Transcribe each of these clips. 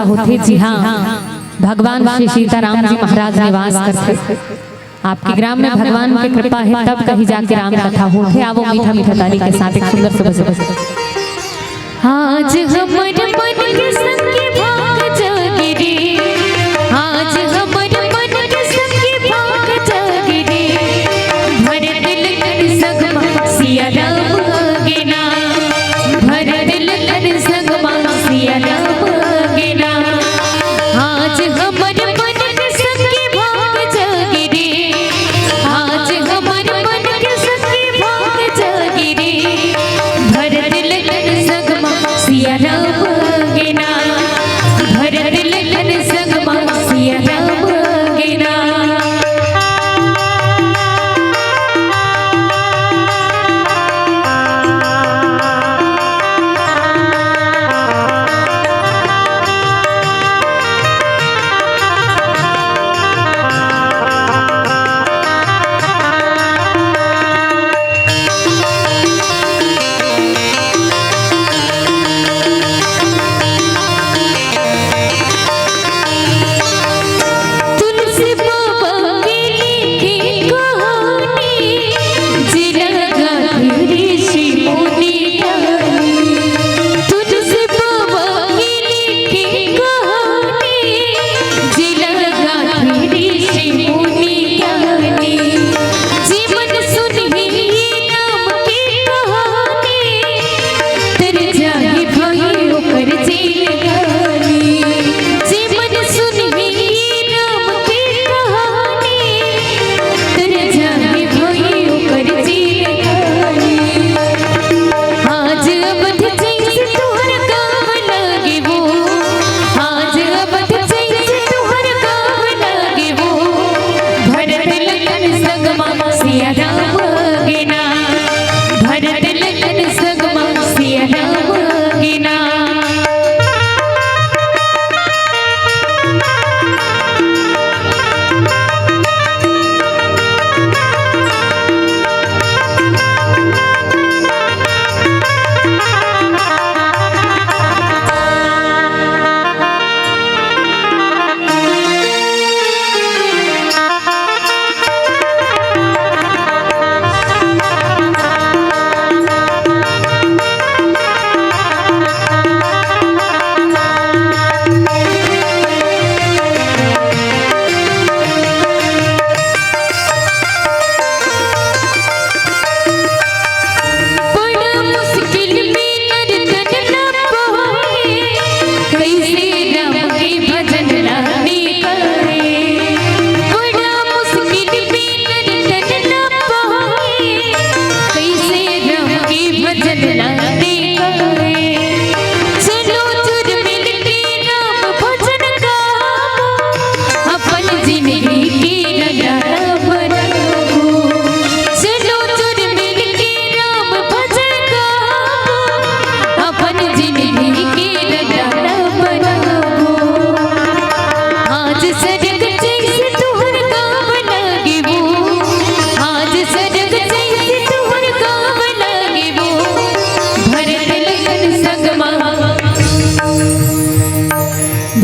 कथा होती। जी हाँ, भगवान श्री सीताराम जी महाराज निवास करते। आपके ग्राम में भगवान की कृपा है तब कहीं जाके राम कथा होती। आवो मीठा मीठा ताली के साथ एक सुंदर से बजे। आज हमर मन के संगे भाग जागे रे, आज हमर मन के संगे भाग जागे रे, भर दिल कर सगमा सिया राम गेना, भर दिल कर सगमा सिया राम गेना। आज हमर मन के संगे भाग जागे रे, आज हमर मन के संगे भाग जागे रे, भर दिल कर सगमा सिया राम गेना, भर दिल कर सगमा सिया राम गेना।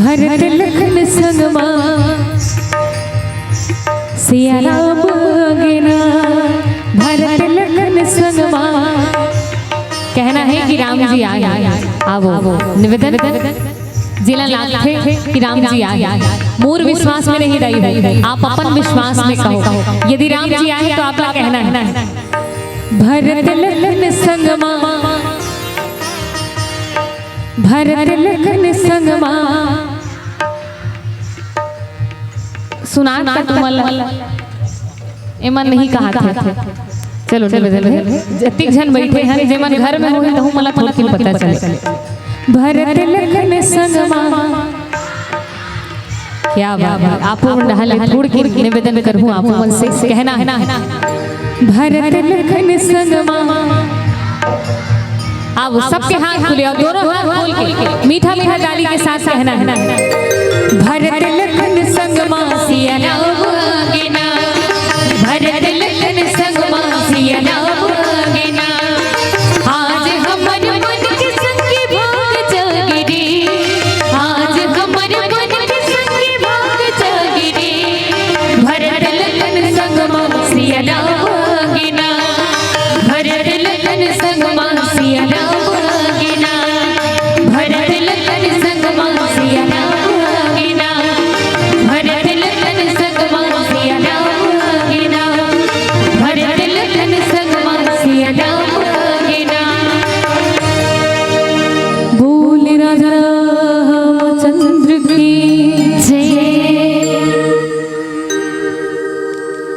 भरत लखन संगमा सिया राम गेना, भरत लखन संगमा। कहना है कि राम जी आए, आवो निवेदन जिला लाथे कि राम जी आए। मूर विश्वास में नहीं रही, आप अपन विश्वास में कहो। यदि राम जी आए तो आपका कहना है भरत लखन संगमा, भरत लखन संगमा। सुना का तुमल एमन नहीं कहा थे। चलो जतिक जन बैठे हैं जेमन घर में होई तहु मला थोड़ी पता चले। भरत लखन संगमा, क्या बात है। आपो ढाले थोड़ के निवेदन करहूं, आपो मन से कहना है भरत लखन संगमा। अब सबके हाथ खुले और दोनों हाथ खोल के मीठा मीठा ताली के साथ कहना है भरत लखन संगमा सिया राम